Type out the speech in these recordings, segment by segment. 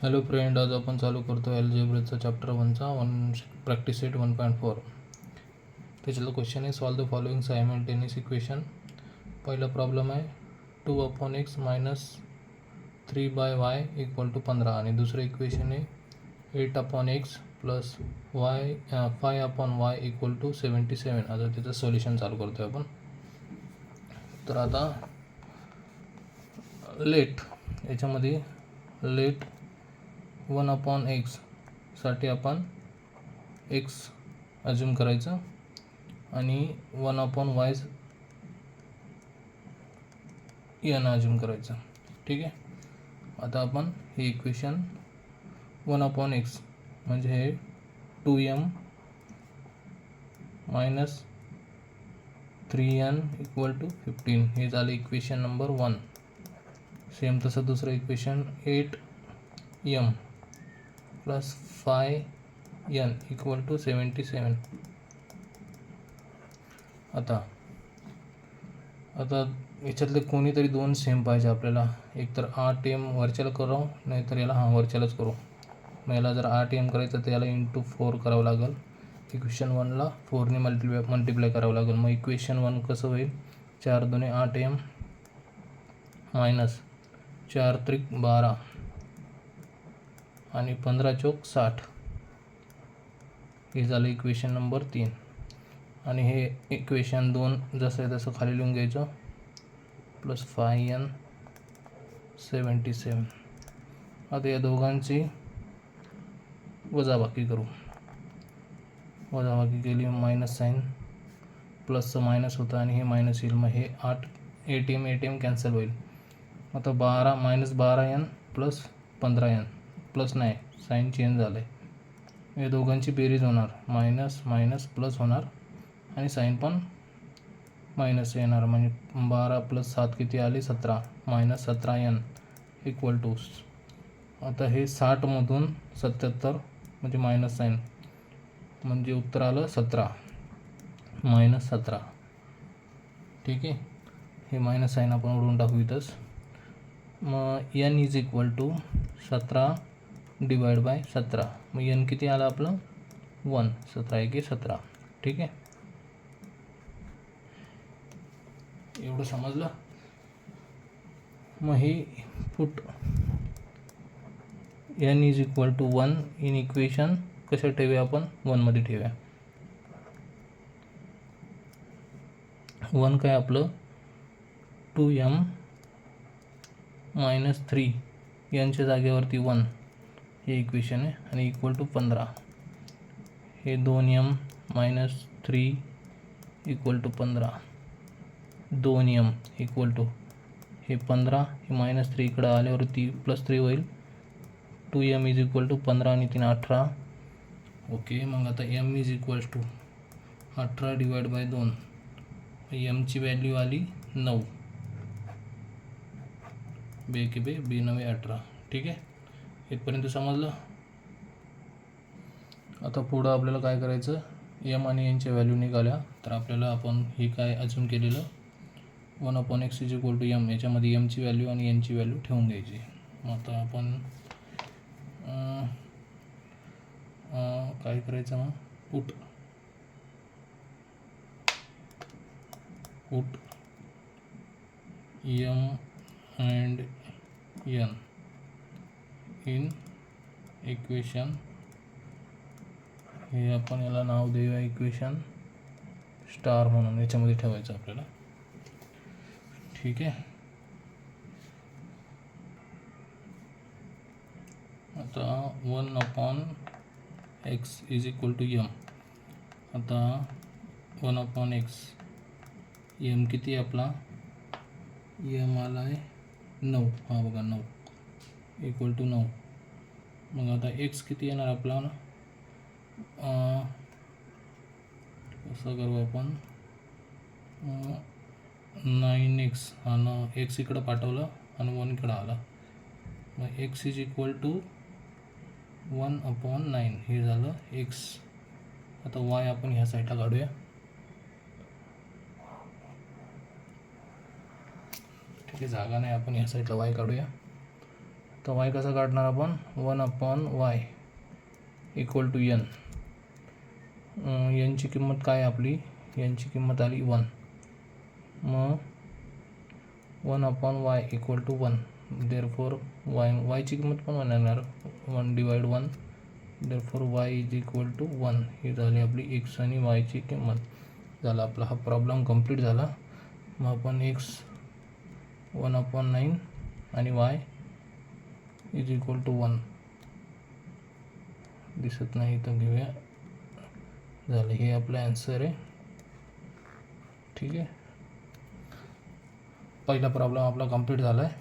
Hello friend, आज आपण चालू करतो अल्जेब्राचा चॅप्टर 1चा प्रॅक्टिस सेट 1.4. त्याच्यातला क्वेश्चन आहे solve the following simultaneous equation. पहिला प्रॉब्लेम आहे 2/x minus 3/y equal to 15 आणि दुसरं इक्वेशन आहे 8/x plus 5/y equal to 77. आता त्याचं सोल्युशन चालू करतो आपण. तर आता लेट याच्यामध्ये लेट 1/x साठी आपण x अज्यूम करायचं आणि 1/y n अज्यूम करायचं. ठीक आहे. आता आपण हे इक्वेशन 1/x म्हणजे हे 2m minus 3n equal to 15 हे झालं इक्वेशन नंबर 1. सेम तसं दुसरं equation 8m plus 5n equal to 77. आता याच्यातले कोणीतरी दोन सेम पाहिजे आपल्याला. एक तर 8m वरच्याला करू, नाहीतर याला वरच्यालाच करू. मग याला जर 8m करायचं तर याला इंटू 4 करावं लागेल. इक्वेशन 1ला 4ने मल्टिप्लाय करावं लागेल. मग इक्वेशन 1 कसं होईल, 4 दुने 8m मायनस 4 त्रिक 12 आणि 15 चौक 60. हे झालं इक्वेशन नंबर 3. आणि हे इक्वेशन 2 जसं आहे तसं खाली लिहून घ्यायचं. Plus 5n 77. आता या दोघांची वजाबाकी करू. वजाबाकी केली, मायनस साईन प्लसचं मायनस होतं आणि हे मायनस येईल. मग हे 8m कॅन्सल होईल. आता 12 minus 12n plus 15n plus नाही, साईन चेंज झालं आहे. या दोघांची बेरीज होणार, मायनस मायनस प्लस होणार आणि साईन पण मायनस येणार. म्हणजे 12 प्लस 7 किती आले, 17 मायनस 17n इक्वल टू. आता हे 60मधून 77 म्हणजे मायनस साईन, म्हणजे उत्तर आलं 17 मायनस 17. ठीक आहे. हे मायनस साईन आपण उडवून टाकू इथंच. मग n is equal to 17 divide by 17. मग n किती आलं आपलं 1. 17 1 17. ठीक आहे. एवढं समजलं. मग हे put n is equal to 1 in equation कशा ठेवूया आपण, 1मध्ये ठेवूया. 1 काय आपलं 2m मायनस 3 यांच्या जागेवरती 1 हे इक्वेशन आहे आणि इक्वल टू 15. हे 2m minus 3 equal to 15. 2m equal to हे 15, हे मायनस 3 इकडं आल्यावरती प्लस 3 होईल. 2m इज इक्वल टू 15 आणि 3 18. ओके. मग आता m is equal to 18 divide by 2. mची व्हॅल्यू आली 9. 2 के 2 2 9 18. ठीक आहे. इथपर्यंत समजलं. आता पुढं आपल्याला काय करायचं, m आणि n च्या व्हॅल्यू निघाल्या तर आपल्याला आपण हे काय अज्यूम केलेलं 1/x is equal to m, याच्यामध्ये mची व्हॅल्यू आणि nची व्हॅल्यू ठेवून घ्यायची. मग आता आपण काय करायचं, मग put m and n in equation, हे आपण याला नाव देऊया इक्वेशन स्टार म्हणून, याच्यामध्ये ठेवायचं आपल्याला. ठीक आहे. आता 1/x is equal to m. आता 1/x m किती आहे आपला, m आला आहे 9. हा बघा 9 इक्वल टू 9. मग आता x किती येणार आपला, कसं करू आपण, 9x. हा ना, x इकडं पाठवलं आणि 1 इकडं आला. मग x इज इक्वल टू 1/9 हे झालं x. आता y आपण ह्या साईडला काढूया. ठीक आहे, जागा नाही, आपण ह्या साईडला y काढूया. तर वाय कसा काढणार आपण 1/y इक्वल टू एन. एनची किंमत काय आपली, एनची किंमत आली 1. मग 1/y इक्वल टू 1. देअरफॉर वायची किंमत पण 1 येणार, 1/1. Therefore y is equal to 1. ही झाली आपली एक्स आणि वायची किंमत. झाला आपला हा प्रॉब्लेम कंप्लीट झाला. मग आपण एक्स 1/9 आणि वाय इज इक्वल टू 1 दिसत नाही तर घेऊया. झालं, हे आपलं ॲन्सर आहे. ठीक आहे, पहिला प्रॉब्लेम आपला कंप्लीट झाला आहे.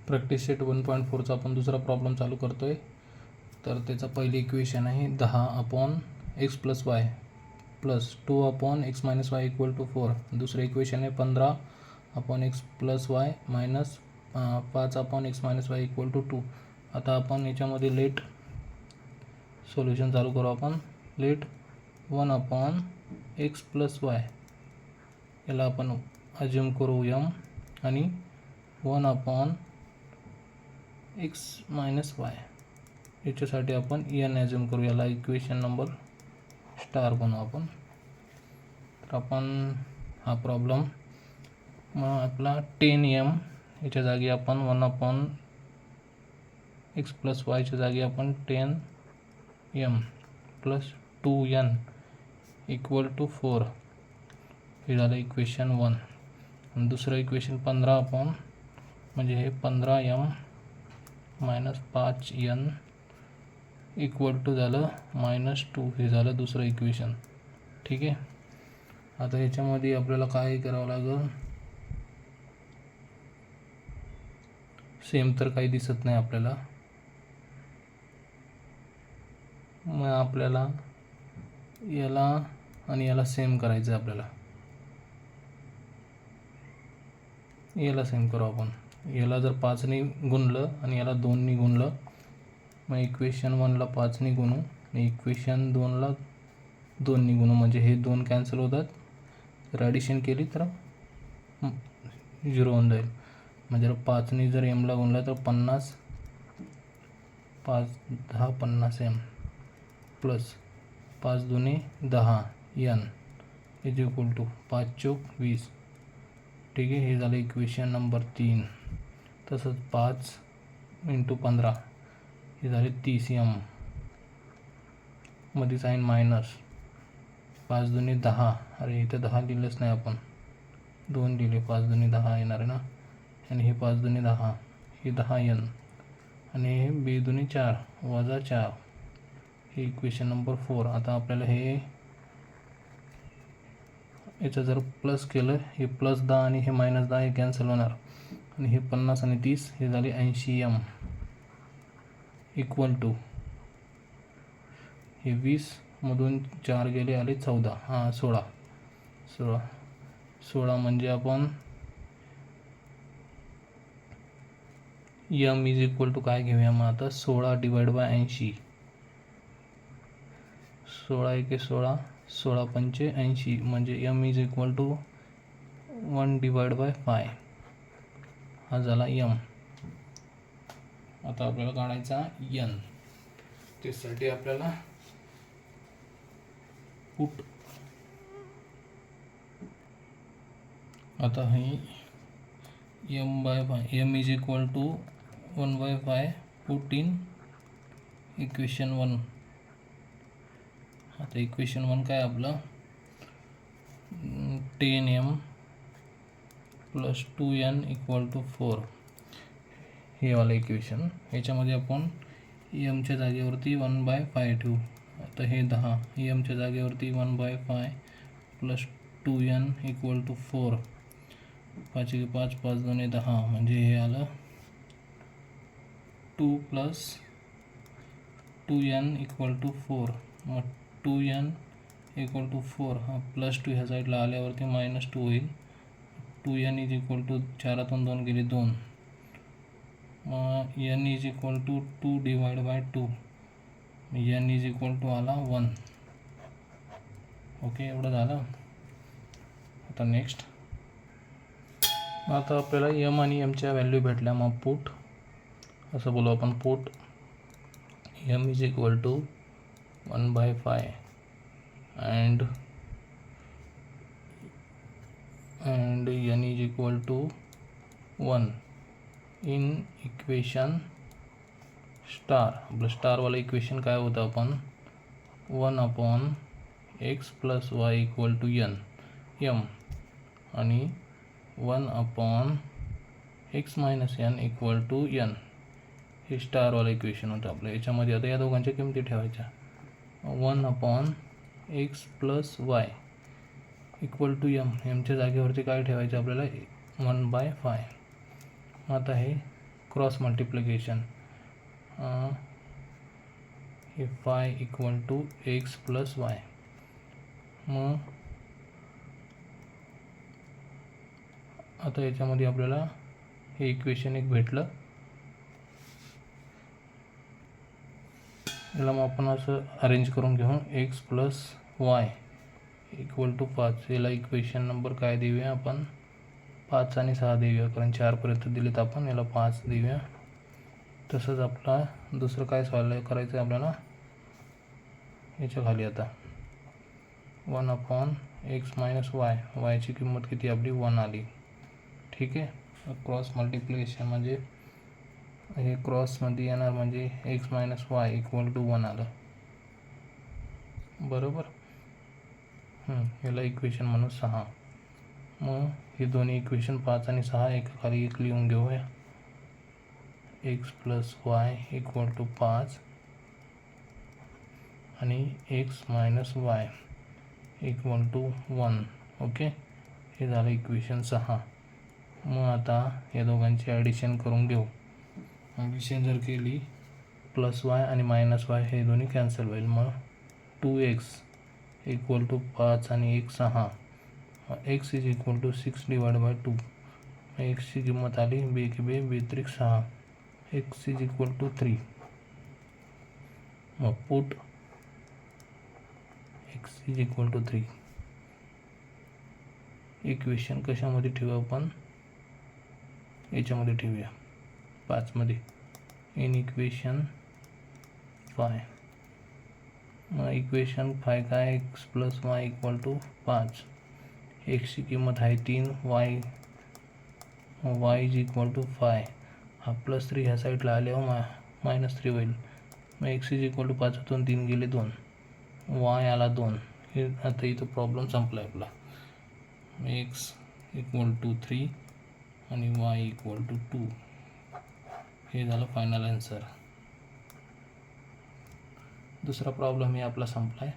प्रॅक्टिस सेट 1.4चा आपण दुसरा प्रॉब्लेम चालू करतो आहे. तर त्याचं पहिली इक्वेशन आहे 10/x + y plus 2/x - y equal to 4. दुसरं इक्वेशन आहे 15/x + y minus 5/x - y equal to 2. आता आपण याच्यामध्ये लेट सोल्युशन चालू करू. आपण लेट 1/x + y याला आपण अज्युम करू m आणि 1/x - y याच्यासाठी आपण n अज्युम करू. याला इक्वेशन नंबर स्टार बनवू आपण. तर आपण हा प्रॉब्लेम मग आपला 10m याच्या जागी आपण 1/x + y च्या जागी आपण 10m + 2n इक्वल टू 4 हे झालं इक्वेशन 1. आणि दुसरं इक्वेशन 15 म्हणजे हे 15m - 5n इक्वल टू झालं -2 हे झालं दुसरं इक्वेशन. ठीक आहे, आता ह्याच्यामध्ये आपल्याला काय करावं लागेल, सेम तर काही दिसत नाही आपल्याला. मग आपल्याला याला आणि याला सेम करायचं आहे. आपल्याला याला सेम करू आपण. याला जर 5ने गुणलं आणि याला 2ने गुणलं, मग इक्वेशन 1ला 5ने गुणू आणि इक्वेशन 2ला 2ने गुणू, म्हणजे हे 2 कॅन्सल होतात. जर ॲडिशन केली तर 0 होऊन जाईल. म्हणजे 5ने जर एमला गुणलं तर 50, 5 10 50m प्लस 5 दुने 10 n इज इक्वल टू 5 चौक 20. ठीक आहे, हे झालं इक्वेशन नंबर 3. तसंच 5 × 15 हे झाले 30m मध्ये साईन मायनस 5 दुने 10. अरे इथं 10 दिलंच नाही आपण, 2 दिले. 5 दुने 10 येणार आहे ना, आणि हे 5 दुने 10 हे 10n आणि हे b दुने 4 वजा 4 हे इक्वेशन नंबर 4. आता आपल्याला हे याचं जर प्लस केलं, हे +10 आणि हे -10 हे कॅन्सल होणार, आणि हे 50 आणि 30 हे झाले 80m इक्वल टू हे 20 मधून 4 गेले आले 14, 16 म्हणजे आपण m इज इक्वल टू काय घेऊया मग आता 16 / 80. 16 × 16 16 × 5 80 म्हणजे m इज इक्वल टू 1 / 5. हा झाला m. आता आपल्याला काढायचा n. त्यासाठी आपल्याला पुट, आता हे m is equal to 1/5 put in equation 1. आता इक्वेशन 1 काय आपलं 10m + 2n इक्वल टू 4 हे वाला इक्वेशन. ह्याच्यामध्ये आपण mच्या जागेवरती 1/5 ठेवू. आता हे 10 mच्या जागेवरती 1/5 + 2n इक्वल टू 4. 5 × 5 5 2 10 म्हणजे हे आलं 2 + 2n इक्वल टू 4. मग 2n इक्वल टू 4 हा +2 ह्या साईडला आल्यावरती -2 होईल. 2n इज इक्वल टू 4तून 2 गेले 2. मग n is equal to 2 / 2. n is equal to आला 1. ओके, एवढं झालं. आता नेक्स्ट आता आपल्याला एम आणि एमच्या व्हॅल्यू भेटल्या. मग पुट असं बोलू आपण, put m is equal to 1/5 and n is equal to 1 in equation star. आपलं स्टारवालं इक्वेशन काय होतं, आपण 1/x + y equal to M आणि 1/x - n equal to n. हे स्टारवालं इक्वेशन होतं आपलं. याच्यामध्ये आता या दोघांच्या किमती ठेवायच्या. 1/x + y इक्वल टू एमच्या जागेवरती काय ठेवायचं आपल्याला, 1/5. आता हे क्रॉस मल्टिप्लिकेशन, हे 5 इक्वल टू x + y. मग आता याच्यामध्ये आपल्याला हे इक्वेशन एक भेटलं. याला मग आपण असं अरेंज करून घेऊ, x + y इक्वल टू 5. याला इक्वेशन नंबर काय देऊया आपण, 5 आणि 6 देऊया, कारण 4पर्यंत दिलेत आपण. याला 5 देऊया. तसंच आपला दुसरं काय सॉल्व करायचं आहे आपल्याला, याच्या खाली आता 1/x - y ची किंमत किती आपली 1 आली. ठीक आहे. क्रॉस मल्टिप्लिकेशन म्हणजे हे क्रॉसमध्ये येणार, म्हणजे x - y इक्वल टू 1 आलं. बरोबर. याला इक्वेशन म्हणून 6. मग हे दोन्ही इक्वेशन 5 आणि 6 एका खाली एक लिहून घेऊया. x + y इक्वल टू 5 आणि x - y equal to 1. Okay, हे झालं इक्वेशन 6. मग आता या दोघांची ॲडिशन करून घेऊ. ॲडिशन जर केली, +y आणि -y हे दोन्ही कॅन्सल होईल. मग 2x इक्वल टू 5 आणि 1 6. x is equal to 6/2. एक्सची किंमत आली बे 6. x is equal to 3. मग put x is equal to 3. Equation कशामध्ये ठेवू आपण, याच्यामध्ये ठेवूया 5मध्ये, इन इक्वेशन 5. मग इक्वेशन 5 काय, x + y इक्वल टू 5. एक्सची किंमत आहे 3, y इज इक्वल टू 5. हा +3 ह्या साईडला आल्यावर -3 होईल. मग x इज इक्वल टू 5तून 3 गेले 2, y आला 2. हे आता इथं प्रॉब्लेम संपला आपला. x इक्वल टू 3 आणि y इक्वल टू 2. हे झालं फायनल आन्सर. दुसरा प्रॉब्लेम हे आपला संपला आहे.